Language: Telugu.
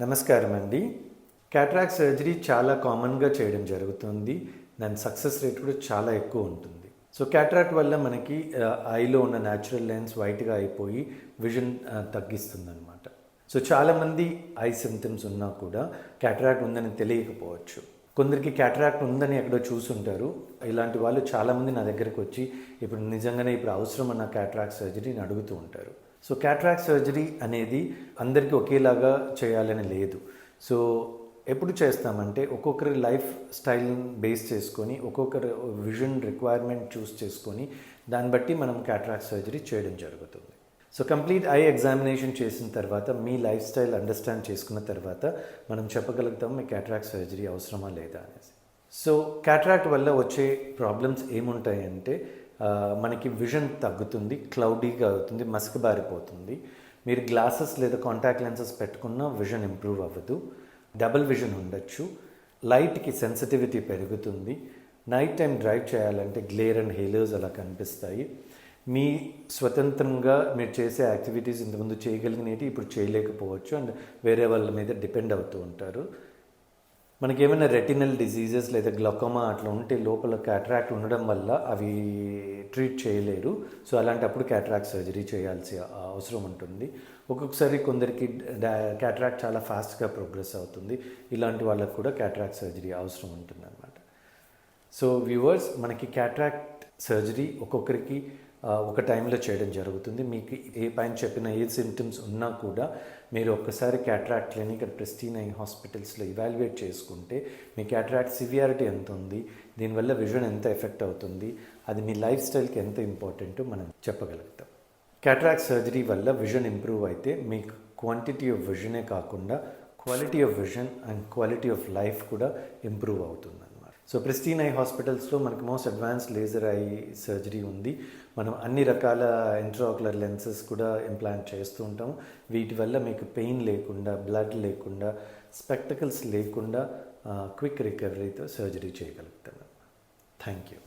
నమస్కారం అండి. క్యాటరాక్ట్ సర్జరీ చాలా కామన్గా చేయడం జరుగుతుంది. దాని సక్సెస్ రేట్ కూడా చాలా ఎక్కువ ఉంటుంది. సో క్యాటరాక్ట్ వల్ల మనకి ఐలో ఉన్న న్యాచురల్ లెన్స్ వైట్గా అయిపోయి విజన్ తగ్గిస్తుంది అనమాట. సో చాలామంది ఐ సిమ్టమ్స్ ఉన్నా కూడా క్యాటరాక్ట్ ఉందని తెలియకపోవచ్చు. కొందరికి క్యాటరాక్ట్ ఉందని ఎక్కడో చూసుంటారు. ఇలాంటి వాళ్ళు చాలామంది నా దగ్గరికి వచ్చి ఇప్పుడు అవసరం అన్న క్యాటరాక్ట్ సర్జరీని అడుగుతూ ఉంటారు. సో క్యాటరాక్ట్ సర్జరీ అనేది అందరికీ ఒకేలాగా చేయాలని లేదు. సో ఎప్పుడు చేస్తామంటే ఒక్కొక్కరి లైఫ్ స్టైల్ని బేస్ చేసుకొని ఒక్కొక్కరి విజన్ రిక్వైర్మెంట్ చూస్ చేసుకొని దాన్ని బట్టి మనం క్యాటరాక్ట్ సర్జరీ చేయడం జరుగుతుంది. సో కంప్లీట్ ఐ ఎగ్జామినేషన్ చేసిన తర్వాత మీ లైఫ్ స్టైల్ అండర్స్టాండ్ చేసుకున్న తర్వాత మనం చెప్పగలుగుతాం మీ క్యాటరాక్ట్ సర్జరీ అవసరమా లేదా అనేసి. సో క్యాటరాక్ట్ వల్ల వచ్చే ప్రాబ్లమ్స్ ఏముంటాయంటే మనకి విజన్ తగ్గుతుంది, క్లౌడీగా అవుతుంది, మసకబారిపోతుంది. మీరు గ్లాసెస్ లేదా కాంటాక్ట్ లెన్సెస్ పెట్టుకున్న విజన్ ఇంప్రూవ్ అవ్వదు. డబుల్ విజన్ ఉండొచ్చు. లైట్కి సెన్సిటివిటీ పెరుగుతుంది. నైట్ టైం డ్రైవ్ చేయాలంటే గ్లేర్ అండ్ హేలర్స్ అలా కనిపిస్తాయి. మీ స్వతంత్రంగా మీరు చేసే యాక్టివిటీస్ ఇంతకుముందు చేయగలిగినవి ఇప్పుడు చేయలేకపోవచ్చు అండ్ వేరే వాళ్ళ మీద డిపెండ్ అవుతూ ఉంటారు. మనకి ఏమైనా రెటినల్ డిజీజెస్ లేదా గ్లకోమా అట్లా ఉంటే లోపల క్యాటరాక్ట్ ఉండడం వల్ల అవి ట్రీట్ చేయలేరు. సో అలాంటప్పుడు క్యాటరాక్ట్ సర్జరీ చేయాల్సిన అవసరం ఉంటుంది. ఒక్కొక్కసారి కొందరికి క్యాటరాక్ట్ చాలా ఫాస్ట్గా ప్రోగ్రెస్ అవుతుంది. ఇలాంటి వాళ్ళకు కూడా క్యాటరాక్ట్ సర్జరీ అవసరం ఉంటుంది అన్నమాట. సో వ్యూవర్స్, మనకి క్యాటరాక్ట్ సర్జరీ ఒక్కొక్కరికి ఒక టైంలో చేయడం జరుగుతుంది. మీకు ఏ పైన చెప్పిన ఏ సిమ్టమ్స్ ఉన్నా కూడా మీరు ఒక్కసారి cataract clinic and prestige I హాస్పిటల్స్లో ఇవాల్యుయేట్ చేసుకుంటే మీ క్యాటరాక్ట్ సివియారిటీ ఎంత ఉంది, దీనివల్ల విజన్ ఎంత ఎఫెక్ట్ అవుతుంది, అది మీ లైఫ్ స్టైల్కి ఎంత ఇంపార్టెంటో మనం చెప్పగలుగుతాం. క్యాటరాక్ట్ సర్జరీ వల్ల విజన్ ఇంప్రూవ్ అయితే మీకు క్వాంటిటీ ఆఫ్ విజనే కాకుండా quality of vision and quality of life కూడా ఇంప్రూవ్ అవుతుంది. సో ప్రెస్టీజ్ ఐ హాస్పిటల్స్లో మనకి most advanced laser eye surgery ఉంది. మనం అన్ని రకాల ఇంట్రాక్యులర్ లెన్సెస్ కూడా ఇంప్లాంట్ చేస్తూ ఉంటాం. వీటి వల్ల మీకు పెయిన్ లేకుండా, బ్లడ్ లేకుండా, స్పెక్టకల్స్ లేకుండా క్విక్ రికవరీతో సర్జరీ చేయగలుగుతాం. Thank you.